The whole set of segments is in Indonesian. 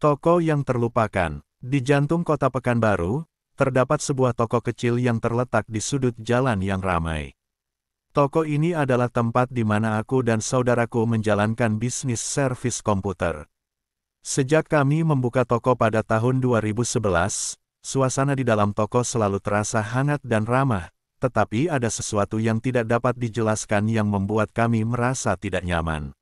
Toko yang terlupakan. Di jantung kota Pekanbaru, terdapat sebuah toko kecil yang terletak di sudut jalan yang ramai. Toko ini adalah tempat di mana aku dan saudaraku menjalankan bisnis servis komputer. Sejak kami membuka toko pada tahun 2011, suasana di dalam toko selalu terasa hangat dan ramah, tetapi ada sesuatu yang tidak dapat dijelaskan yang membuat kami merasa tidak nyaman.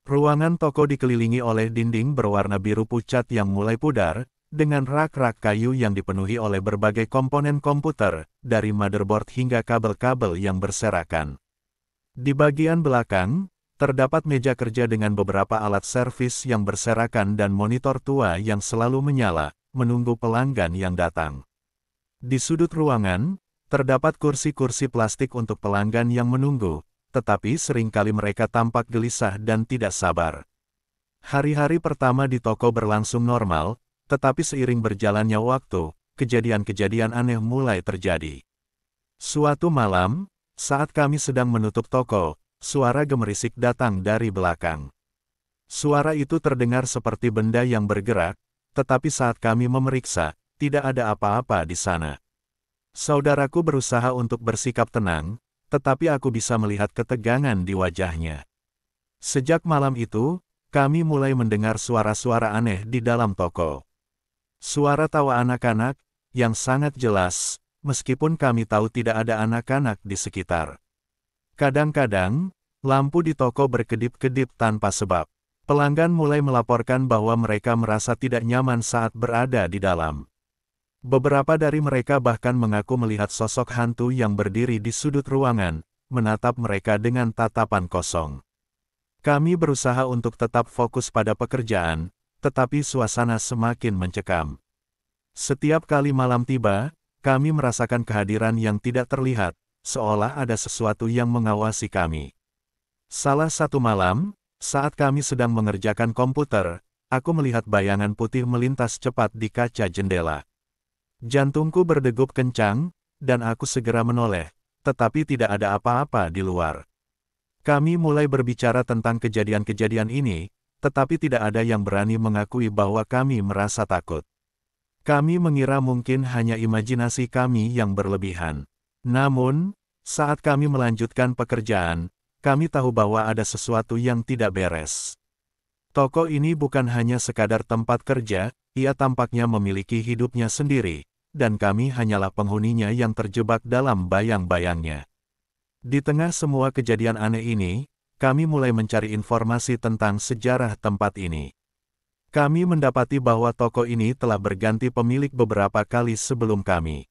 Ruangan toko dikelilingi oleh dinding berwarna biru pucat yang mulai pudar, dengan rak-rak kayu yang dipenuhi oleh berbagai komponen komputer, dari motherboard hingga kabel-kabel yang berserakan. Di bagian belakang, terdapat meja kerja dengan beberapa alat servis yang berserakan dan monitor tua yang selalu menyala, menunggu pelanggan yang datang. Di sudut ruangan, terdapat kursi-kursi plastik untuk pelanggan yang menunggu, tetapi seringkali mereka tampak gelisah dan tidak sabar. Hari-hari pertama di toko berlangsung normal, tetapi seiring berjalannya waktu, kejadian-kejadian aneh mulai terjadi. Suatu malam, saat kami sedang menutup toko, suara gemerisik datang dari belakang. Suara itu terdengar seperti benda yang bergerak, tetapi saat kami memeriksa, tidak ada apa-apa di sana. Saudaraku berusaha untuk bersikap tenang, tetapi aku bisa melihat ketegangan di wajahnya. Sejak malam itu, kami mulai mendengar suara-suara aneh di dalam toko. Suara tawa anak-anak, yang sangat jelas, meskipun kami tahu tidak ada anak-anak di sekitar. Kadang-kadang, lampu di toko berkedip-kedip tanpa sebab. Pelanggan mulai melaporkan bahwa mereka merasa tidak nyaman saat berada di dalam. Beberapa dari mereka bahkan mengaku melihat sosok hantu yang berdiri di sudut ruangan, menatap mereka dengan tatapan kosong. Kami berusaha untuk tetap fokus pada pekerjaan, tetapi suasana semakin mencekam. Setiap kali malam tiba, kami merasakan kehadiran yang tidak terlihat, seolah ada sesuatu yang mengawasi kami. Salah satu malam, saat kami sedang mengerjakan komputer, aku melihat bayangan putih melintas cepat di kaca jendela. Jantungku berdegup kencang, dan aku segera menoleh, tetapi tidak ada apa-apa di luar. Kami mulai berbicara tentang kejadian-kejadian ini, tetapi tidak ada yang berani mengakui bahwa kami merasa takut. Kami mengira mungkin hanya imajinasi kami yang berlebihan. Namun, saat kami melanjutkan pekerjaan, kami tahu bahwa ada sesuatu yang tidak beres. Toko ini bukan hanya sekadar tempat kerja, ia tampaknya memiliki hidupnya sendiri, dan kami hanyalah penghuninya yang terjebak dalam bayang-bayangnya. Di tengah semua kejadian aneh ini, kami mulai mencari informasi tentang sejarah tempat ini. Kami mendapati bahwa toko ini telah berganti pemilik beberapa kali sebelum kami.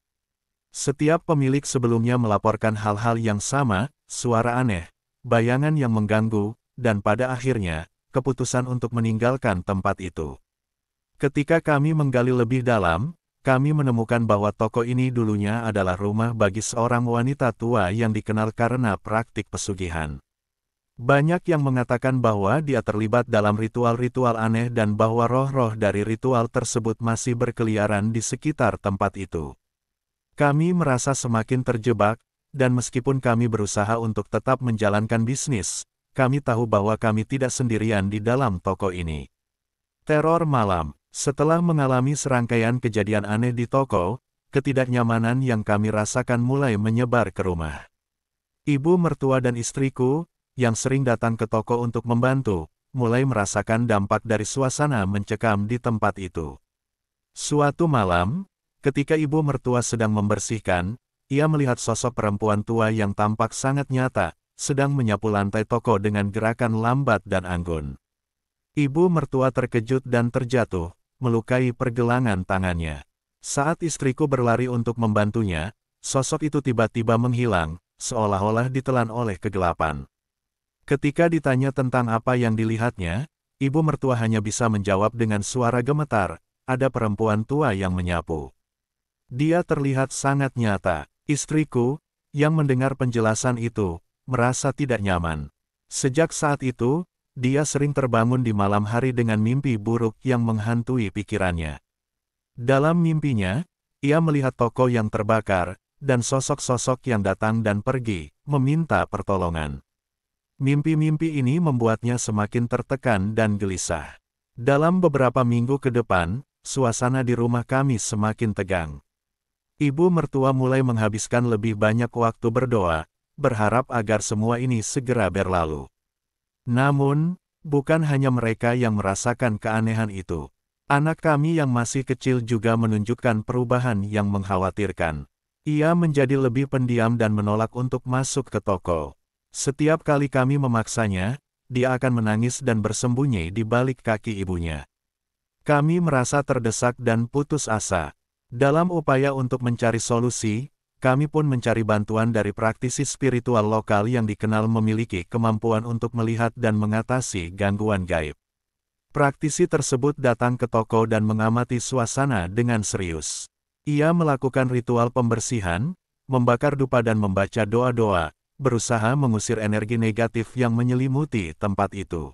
Setiap pemilik sebelumnya melaporkan hal-hal yang sama, suara aneh, bayangan yang mengganggu, dan pada akhirnya, keputusan untuk meninggalkan tempat itu. Ketika kami menggali lebih dalam, kami menemukan bahwa toko ini dulunya adalah rumah bagi seorang wanita tua yang dikenal karena praktik pesugihan. Banyak yang mengatakan bahwa dia terlibat dalam ritual-ritual aneh dan bahwa roh-roh dari ritual tersebut masih berkeliaran di sekitar tempat itu. Kami merasa semakin terjebak, dan meskipun kami berusaha untuk tetap menjalankan bisnis, kami tahu bahwa kami tidak sendirian di dalam toko ini. Teror malam. Setelah mengalami serangkaian kejadian aneh di toko, ketidaknyamanan yang kami rasakan mulai menyebar ke rumah. Ibu mertua dan istriku, yang sering datang ke toko untuk membantu, mulai merasakan dampak dari suasana mencekam di tempat itu. Suatu malam, ketika ibu mertua sedang membersihkan, ia melihat sosok perempuan tua yang tampak sangat nyata, sedang menyapu lantai toko dengan gerakan lambat dan anggun. Ibu mertua terkejut dan terjatuh, melukai pergelangan tangannya. Saat istriku berlari untuk membantunya, sosok itu tiba-tiba menghilang, seolah-olah ditelan oleh kegelapan. Ketika ditanya tentang apa yang dilihatnya, ibu mertua hanya bisa menjawab dengan suara gemetar, ada perempuan tua yang menyapu. Dia terlihat sangat nyata. Istriku, yang mendengar penjelasan itu, merasa tidak nyaman. Sejak saat itu, dia sering terbangun di malam hari dengan mimpi buruk yang menghantui pikirannya. Dalam mimpinya, ia melihat toko yang terbakar, dan sosok-sosok yang datang dan pergi, meminta pertolongan. Mimpi-mimpi ini membuatnya semakin tertekan dan gelisah. Dalam beberapa minggu ke depan, suasana di rumah kami semakin tegang. Ibu mertua mulai menghabiskan lebih banyak waktu berdoa, berharap agar semua ini segera berlalu. Namun, bukan hanya mereka yang merasakan keanehan itu. Anak kami yang masih kecil juga menunjukkan perubahan yang mengkhawatirkan. Ia menjadi lebih pendiam dan menolak untuk masuk ke toko. Setiap kali kami memaksanya, dia akan menangis dan bersembunyi di balik kaki ibunya. Kami merasa terdesak dan putus asa. Dalam upaya untuk mencari solusi, kami pun mencari bantuan dari praktisi spiritual lokal yang dikenal memiliki kemampuan untuk melihat dan mengatasi gangguan gaib. Praktisi tersebut datang ke toko dan mengamati suasana dengan serius. Ia melakukan ritual pembersihan, membakar dupa dan membaca doa-doa, berusaha mengusir energi negatif yang menyelimuti tempat itu.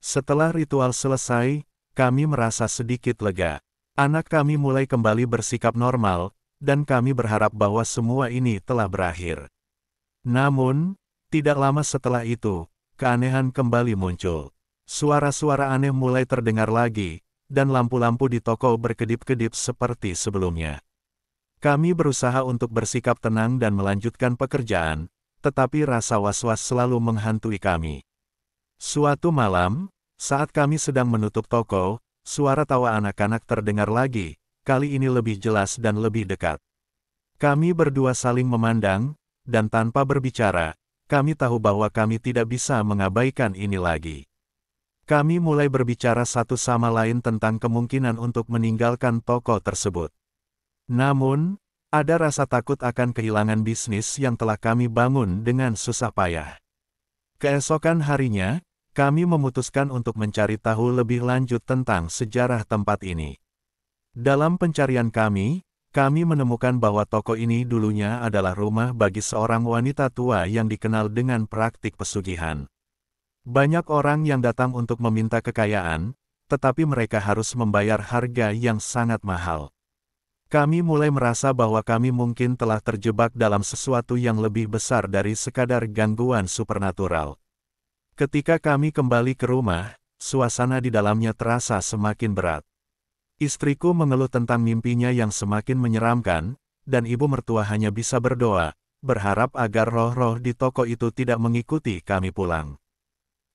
Setelah ritual selesai, kami merasa sedikit lega. Anak kami mulai kembali bersikap normal, dan kami berharap bahwa semua ini telah berakhir. Namun, tidak lama setelah itu, keanehan kembali muncul. Suara-suara aneh mulai terdengar lagi, dan lampu-lampu di toko berkedip-kedip seperti sebelumnya. Kami berusaha untuk bersikap tenang dan melanjutkan pekerjaan, tetapi rasa was-was selalu menghantui kami. Suatu malam, saat kami sedang menutup toko, suara tawa anak-anak terdengar lagi, kali ini lebih jelas dan lebih dekat. Kami berdua saling memandang, dan tanpa berbicara, kami tahu bahwa kami tidak bisa mengabaikan ini lagi. Kami mulai berbicara satu sama lain tentang kemungkinan untuk meninggalkan toko tersebut. Namun, ada rasa takut akan kehilangan bisnis yang telah kami bangun dengan susah payah. Keesokan harinya, kami memutuskan untuk mencari tahu lebih lanjut tentang sejarah tempat ini. Dalam pencarian kami menemukan bahwa toko ini dulunya adalah rumah bagi seorang wanita tua yang dikenal dengan praktik pesugihan. Banyak orang yang datang untuk meminta kekayaan, tetapi mereka harus membayar harga yang sangat mahal. Kami mulai merasa bahwa kami mungkin telah terjebak dalam sesuatu yang lebih besar dari sekadar gangguan supernatural. Ketika kami kembali ke rumah, suasana di dalamnya terasa semakin berat. Istriku mengeluh tentang mimpinya yang semakin menyeramkan, dan ibu mertua hanya bisa berdoa, berharap agar roh-roh di toko itu tidak mengikuti kami pulang.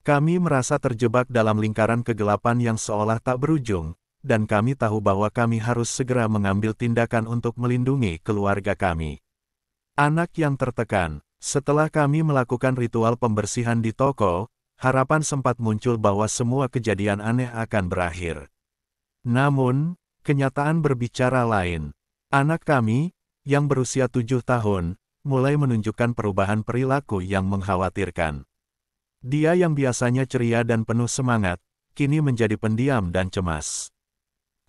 Kami merasa terjebak dalam lingkaran kegelapan yang seolah tak berujung, dan kami tahu bahwa kami harus segera mengambil tindakan untuk melindungi keluarga kami. Anak yang tertekan. Setelah kami melakukan ritual pembersihan di toko, harapan sempat muncul bahwa semua kejadian aneh akan berakhir. Namun, kenyataan berbicara lain. Anak kami, yang berusia 7 tahun, mulai menunjukkan perubahan perilaku yang mengkhawatirkan. Dia yang biasanya ceria dan penuh semangat, kini menjadi pendiam dan cemas.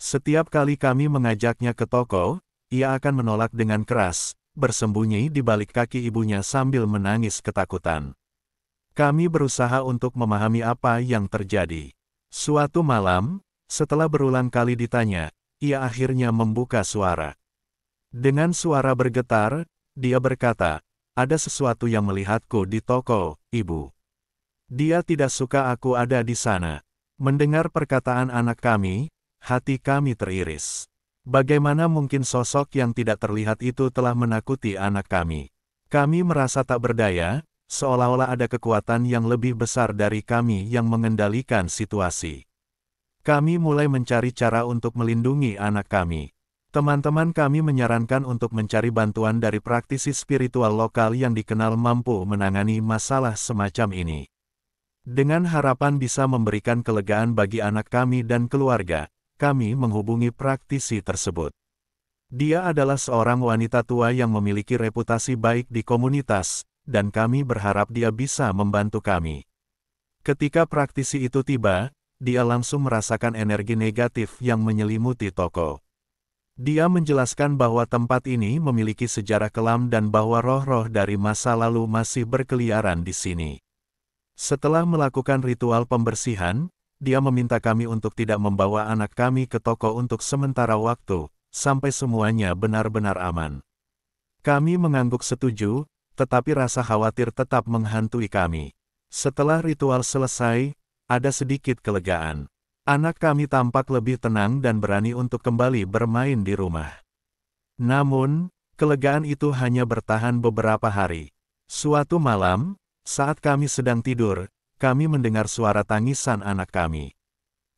Setiap kali kami mengajaknya ke toko, ia akan menolak dengan keras, bersembunyi di balik kaki ibunya sambil menangis ketakutan. Kami berusaha untuk memahami apa yang terjadi. Suatu malam, setelah berulang kali ditanya, ia akhirnya membuka suara. Dengan suara bergetar, dia berkata, "Ada sesuatu yang melihatku di toko, Ibu. Dia tidak suka aku ada di sana." Mendengar perkataan anak kami, hati kami teriris. Bagaimana mungkin sosok yang tidak terlihat itu telah menakuti anak kami? Kami merasa tak berdaya, seolah-olah ada kekuatan yang lebih besar dari kami yang mengendalikan situasi. Kami mulai mencari cara untuk melindungi anak kami. Teman-teman kami menyarankan untuk mencari bantuan dari praktisi spiritual lokal yang dikenal mampu menangani masalah semacam ini. Dengan harapan bisa memberikan kelegaan bagi anak kami dan keluarga, kami menghubungi praktisi tersebut. Dia adalah seorang wanita tua yang memiliki reputasi baik di komunitas, dan kami berharap dia bisa membantu kami. Ketika praktisi itu tiba, dia langsung merasakan energi negatif yang menyelimuti toko. Dia menjelaskan bahwa tempat ini memiliki sejarah kelam dan bahwa roh-roh dari masa lalu masih berkeliaran di sini. Setelah melakukan ritual pembersihan, dia meminta kami untuk tidak membawa anak kami ke toko untuk sementara waktu, sampai semuanya benar-benar aman. Kami mengangguk setuju, tetapi rasa khawatir tetap menghantui kami. Setelah ritual selesai, ada sedikit kelegaan. Anak kami tampak lebih tenang dan berani untuk kembali bermain di rumah. Namun, kelegaan itu hanya bertahan beberapa hari. Suatu malam, saat kami sedang tidur, kami mendengar suara tangisan anak kami.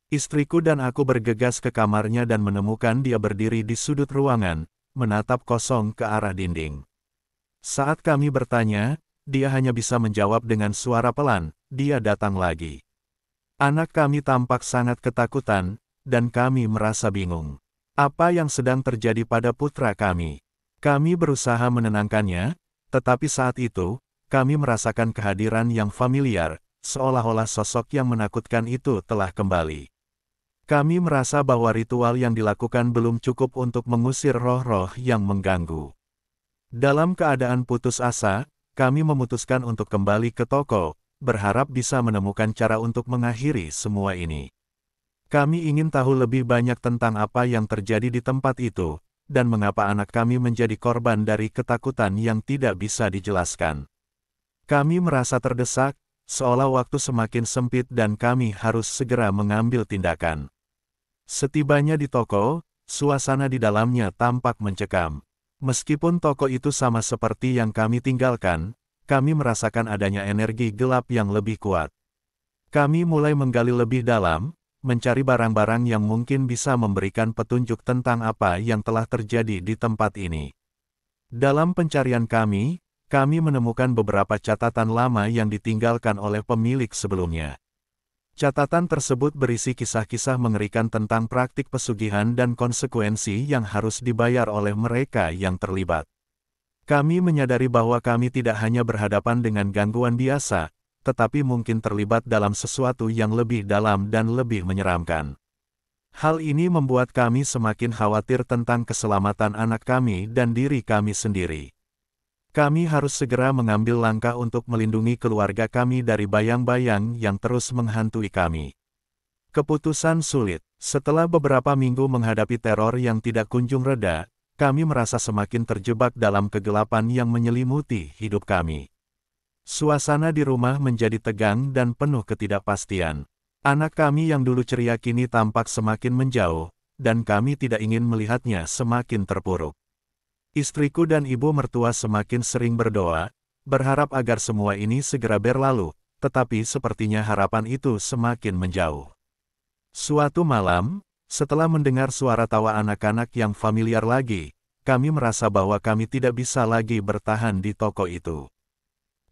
Istriku dan aku bergegas ke kamarnya dan menemukan dia berdiri di sudut ruangan, menatap kosong ke arah dinding. Saat kami bertanya, dia hanya bisa menjawab dengan suara pelan, "Dia datang lagi." Anak kami tampak sangat ketakutan, dan kami merasa bingung. Apa yang sedang terjadi pada putra kami? Kami berusaha menenangkannya, tetapi saat itu, kami merasakan kehadiran yang familiar, seolah-olah sosok yang menakutkan itu telah kembali. Kami merasa bahwa ritual yang dilakukan belum cukup untuk mengusir roh-roh yang mengganggu. Dalam keadaan putus asa, kami memutuskan untuk kembali ke toko, berharap bisa menemukan cara untuk mengakhiri semua ini. Kami ingin tahu lebih banyak tentang apa yang terjadi di tempat itu, dan mengapa anak kami menjadi korban dari ketakutan yang tidak bisa dijelaskan. Kami merasa terdesak, seolah waktu semakin sempit dan kami harus segera mengambil tindakan. Setibanya di toko, suasana di dalamnya tampak mencekam. Meskipun toko itu sama seperti yang kami tinggalkan, kami merasakan adanya energi gelap yang lebih kuat. Kami mulai menggali lebih dalam, mencari barang-barang yang mungkin bisa memberikan petunjuk tentang apa yang telah terjadi di tempat ini. Dalam pencarian kami menemukan beberapa catatan lama yang ditinggalkan oleh pemilik sebelumnya. Catatan tersebut berisi kisah-kisah mengerikan tentang praktik pesugihan dan konsekuensi yang harus dibayar oleh mereka yang terlibat. Kami menyadari bahwa kami tidak hanya berhadapan dengan gangguan biasa, tetapi mungkin terlibat dalam sesuatu yang lebih dalam dan lebih menyeramkan. Hal ini membuat kami semakin khawatir tentang keselamatan anak kami dan diri kami sendiri. Kami harus segera mengambil langkah untuk melindungi keluarga kami dari bayang-bayang yang terus menghantui kami. Keputusan sulit. Setelah beberapa minggu menghadapi teror yang tidak kunjung reda, kami merasa semakin terjebak dalam kegelapan yang menyelimuti hidup kami. Suasana di rumah menjadi tegang dan penuh ketidakpastian. Anak kami yang dulu ceria kini tampak semakin menjauh, dan kami tidak ingin melihatnya semakin terpuruk. Istriku dan ibu mertua semakin sering berdoa, berharap agar semua ini segera berlalu, tetapi sepertinya harapan itu semakin menjauh. Suatu malam, setelah mendengar suara tawa anak-anak yang familiar lagi, kami merasa bahwa kami tidak bisa lagi bertahan di toko itu.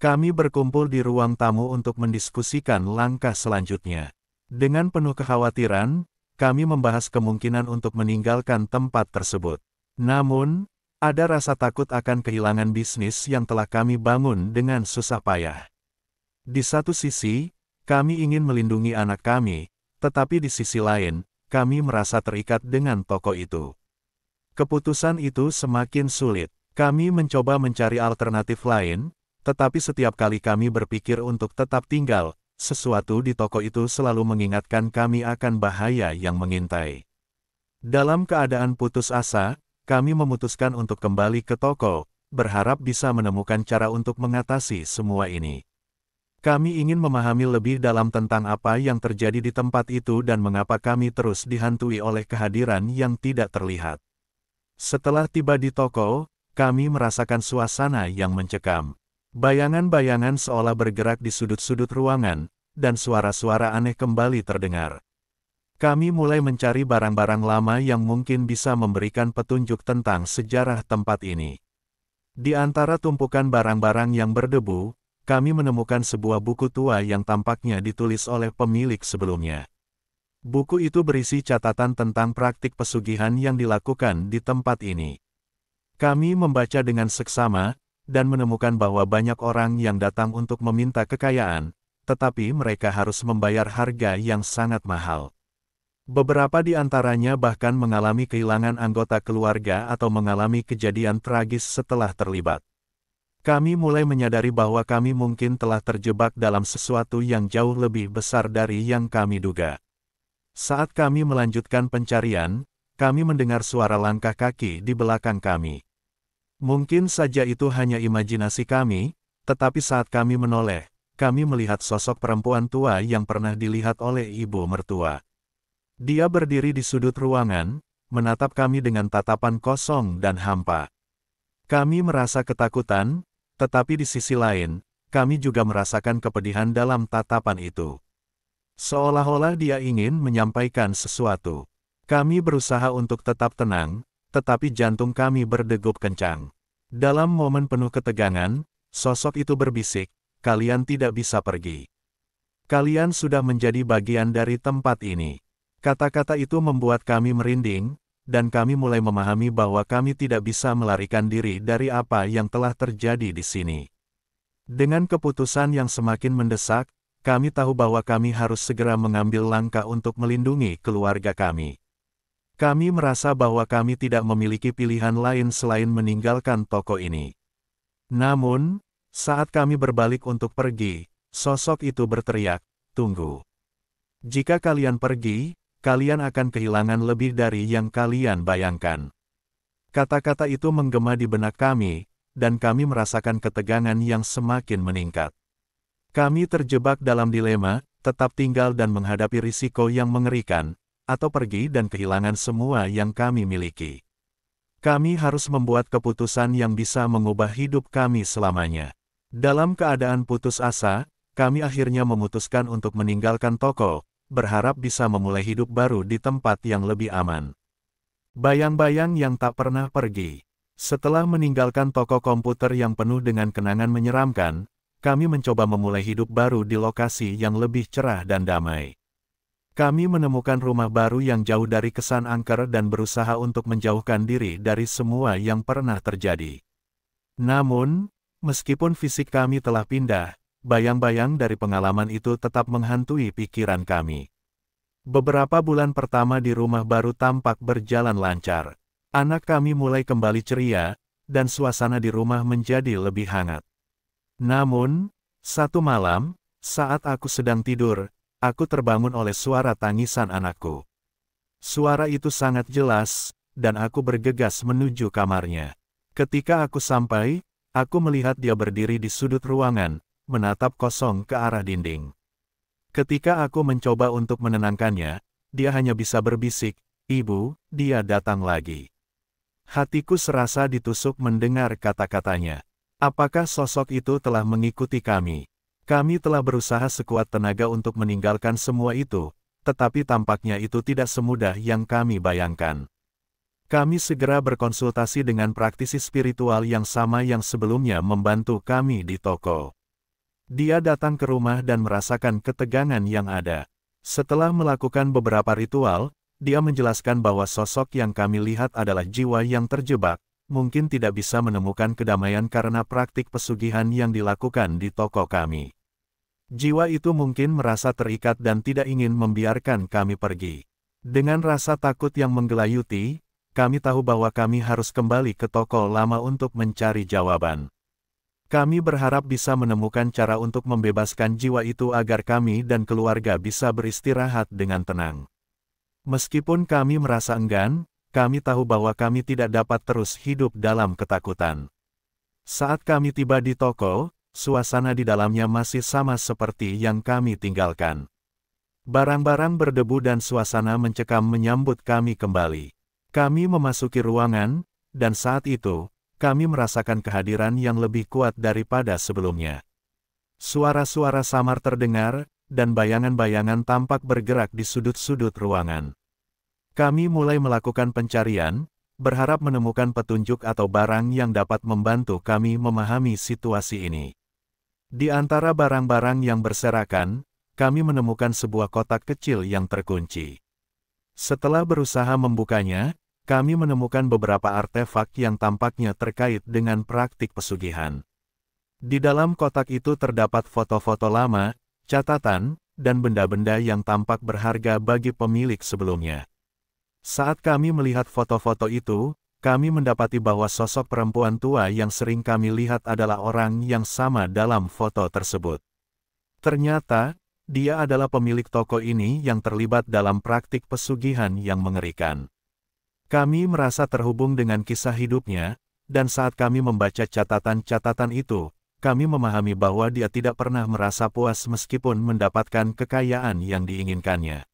Kami berkumpul di ruang tamu untuk mendiskusikan langkah selanjutnya. Dengan penuh kekhawatiran, kami membahas kemungkinan untuk meninggalkan tempat tersebut. Namun, ada rasa takut akan kehilangan bisnis yang telah kami bangun dengan susah payah. Di satu sisi, kami ingin melindungi anak kami, tetapi di sisi lain, kami merasa terikat dengan toko itu. Keputusan itu semakin sulit. Kami mencoba mencari alternatif lain, tetapi setiap kali kami berpikir untuk tetap tinggal, sesuatu di toko itu selalu mengingatkan kami akan bahaya yang mengintai. Dalam keadaan putus asa, kami memutuskan untuk kembali ke toko, berharap bisa menemukan cara untuk mengatasi semua ini. Kami ingin memahami lebih dalam tentang apa yang terjadi di tempat itu dan mengapa kami terus dihantui oleh kehadiran yang tidak terlihat. Setelah tiba di toko, kami merasakan suasana yang mencekam. Bayangan-bayangan seolah bergerak di sudut-sudut ruangan, dan suara-suara aneh kembali terdengar. Kami mulai mencari barang-barang lama yang mungkin bisa memberikan petunjuk tentang sejarah tempat ini. Di antara tumpukan barang-barang yang berdebu, kami menemukan sebuah buku tua yang tampaknya ditulis oleh pemilik sebelumnya. Buku itu berisi catatan tentang praktik pesugihan yang dilakukan di tempat ini. Kami membaca dengan seksama, dan menemukan bahwa banyak orang yang datang untuk meminta kekayaan, tetapi mereka harus membayar harga yang sangat mahal. Beberapa di antaranya bahkan mengalami kehilangan anggota keluarga atau mengalami kejadian tragis setelah terlibat. Kami mulai menyadari bahwa kami mungkin telah terjebak dalam sesuatu yang jauh lebih besar dari yang kami duga. Saat kami melanjutkan pencarian, kami mendengar suara langkah kaki di belakang kami. Mungkin saja itu hanya imajinasi kami, tetapi saat kami menoleh, kami melihat sosok perempuan tua yang pernah dilihat oleh ibu mertua. Dia berdiri di sudut ruangan, menatap kami dengan tatapan kosong dan hampa. Kami merasa ketakutan, tetapi di sisi lain, kami juga merasakan kepedihan dalam tatapan itu. Seolah-olah dia ingin menyampaikan sesuatu. Kami berusaha untuk tetap tenang, tetapi jantung kami berdegup kencang. Dalam momen penuh ketegangan, sosok itu berbisik, "Kalian tidak bisa pergi. Kalian sudah menjadi bagian dari tempat ini." Kata-kata itu membuat kami merinding, dan kami mulai memahami bahwa kami tidak bisa melarikan diri dari apa yang telah terjadi di sini. Dengan keputusan yang semakin mendesak, kami tahu bahwa kami harus segera mengambil langkah untuk melindungi keluarga kami. Kami merasa bahwa kami tidak memiliki pilihan lain selain meninggalkan toko ini. Namun, saat kami berbalik untuk pergi, sosok itu berteriak, "Tunggu. Jika kalian pergi, kalian akan kehilangan lebih dari yang kalian bayangkan." Kata-kata itu menggema di benak kami, dan kami merasakan ketegangan yang semakin meningkat. Kami terjebak dalam dilema, tetap tinggal dan menghadapi risiko yang mengerikan, atau pergi dan kehilangan semua yang kami miliki. Kami harus membuat keputusan yang bisa mengubah hidup kami selamanya. Dalam keadaan putus asa, kami akhirnya memutuskan untuk meninggalkan toko, berharap bisa memulai hidup baru di tempat yang lebih aman. Bayang-bayang yang tak pernah pergi. Setelah meninggalkan toko komputer yang penuh dengan kenangan menyeramkan, kami mencoba memulai hidup baru di lokasi yang lebih cerah dan damai. Kami menemukan rumah baru yang jauh dari kesan angker dan berusaha untuk menjauhkan diri dari semua yang pernah terjadi. Namun, meskipun fisik kami telah pindah, bayang-bayang dari pengalaman itu tetap menghantui pikiran kami. Beberapa bulan pertama di rumah baru tampak berjalan lancar. Anak kami mulai kembali ceria, dan suasana di rumah menjadi lebih hangat. Namun, satu malam, saat aku sedang tidur, aku terbangun oleh suara tangisan anakku. Suara itu sangat jelas, dan aku bergegas menuju kamarnya. Ketika aku sampai, aku melihat dia berdiri di sudut ruangan, menatap kosong ke arah dinding. Ketika aku mencoba untuk menenangkannya, dia hanya bisa berbisik, "Ibu, dia datang lagi." Hatiku serasa ditusuk mendengar kata-katanya. Apakah sosok itu telah mengikuti kami? Kami telah berusaha sekuat tenaga untuk meninggalkan semua itu, tetapi tampaknya itu tidak semudah yang kami bayangkan. Kami segera berkonsultasi dengan praktisi spiritual yang sama yang sebelumnya membantu kami di toko. Dia datang ke rumah dan merasakan ketegangan yang ada. Setelah melakukan beberapa ritual, dia menjelaskan bahwa sosok yang kami lihat adalah jiwa yang terjebak, mungkin tidak bisa menemukan kedamaian karena praktik pesugihan yang dilakukan di toko kami. Jiwa itu mungkin merasa terikat dan tidak ingin membiarkan kami pergi. Dengan rasa takut yang menggelayuti, kami tahu bahwa kami harus kembali ke toko lama untuk mencari jawaban. Kami berharap bisa menemukan cara untuk membebaskan jiwa itu agar kami dan keluarga bisa beristirahat dengan tenang. Meskipun kami merasa enggan, kami tahu bahwa kami tidak dapat terus hidup dalam ketakutan. Saat kami tiba di toko, suasana di dalamnya masih sama seperti yang kami tinggalkan. Barang-barang berdebu dan suasana mencekam menyambut kami kembali. Kami memasuki ruangan, dan saat itu, kami merasakan kehadiran yang lebih kuat daripada sebelumnya. Suara-suara samar terdengar, dan bayangan-bayangan tampak bergerak di sudut-sudut ruangan. Kami mulai melakukan pencarian, berharap menemukan petunjuk atau barang yang dapat membantu kami memahami situasi ini. Di antara barang-barang yang berserakan, kami menemukan sebuah kotak kecil yang terkunci. Setelah berusaha membukanya, kami menemukan beberapa artefak yang tampaknya terkait dengan praktik pesugihan. Di dalam kotak itu terdapat foto-foto lama, catatan, dan benda-benda yang tampak berharga bagi pemilik sebelumnya. Saat kami melihat foto-foto itu, kami mendapati bahwa sosok perempuan tua yang sering kami lihat adalah orang yang sama dalam foto tersebut. Ternyata, dia adalah pemilik toko ini yang terlibat dalam praktik pesugihan yang mengerikan. Kami merasa terhubung dengan kisah hidupnya, dan saat kami membaca catatan-catatan itu, kami memahami bahwa dia tidak pernah merasa puas meskipun mendapatkan kekayaan yang diinginkannya.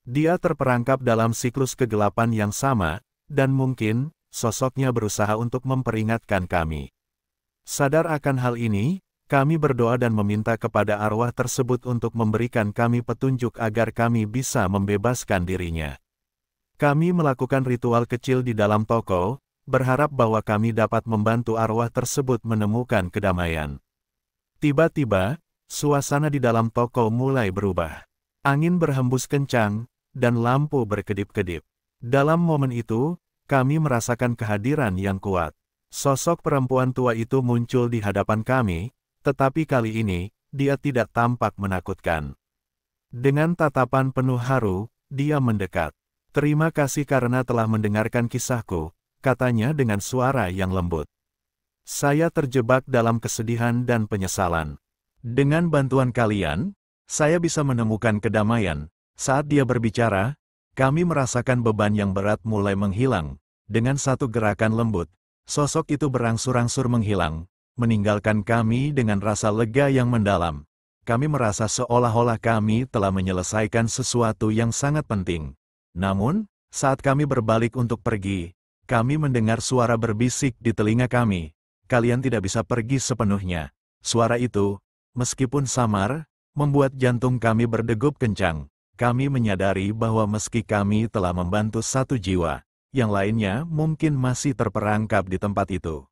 Dia terperangkap dalam siklus kegelapan yang sama, dan mungkin, sosoknya berusaha untuk memperingatkan kami. Sadar akan hal ini, kami berdoa dan meminta kepada arwah tersebut untuk memberikan kami petunjuk agar kami bisa membebaskan dirinya. Kami melakukan ritual kecil di dalam toko, berharap bahwa kami dapat membantu arwah tersebut menemukan kedamaian. Tiba-tiba, suasana di dalam toko mulai berubah. Angin berhembus kencang, dan lampu berkedip-kedip. Dalam momen itu, kami merasakan kehadiran yang kuat. Sosok perempuan tua itu muncul di hadapan kami, tetapi kali ini, dia tidak tampak menakutkan. Dengan tatapan penuh haru, dia mendekat. "Terima kasih karena telah mendengarkan kisahku," katanya dengan suara yang lembut. "Saya terjebak dalam kesedihan dan penyesalan. Dengan bantuan kalian, saya bisa menemukan kedamaian." Saat dia berbicara, kami merasakan beban yang berat mulai menghilang. Dengan satu gerakan lembut, sosok itu berangsur-angsur menghilang, meninggalkan kami dengan rasa lega yang mendalam. Kami merasa seolah-olah kami telah menyelesaikan sesuatu yang sangat penting. Namun, saat kami berbalik untuk pergi, kami mendengar suara berbisik di telinga kami. "Kalian tidak bisa pergi sepenuhnya." Suara itu, meskipun samar, membuat jantung kami berdegup kencang. Kami menyadari bahwa meski kami telah membantu satu jiwa, yang lainnya mungkin masih terperangkap di tempat itu.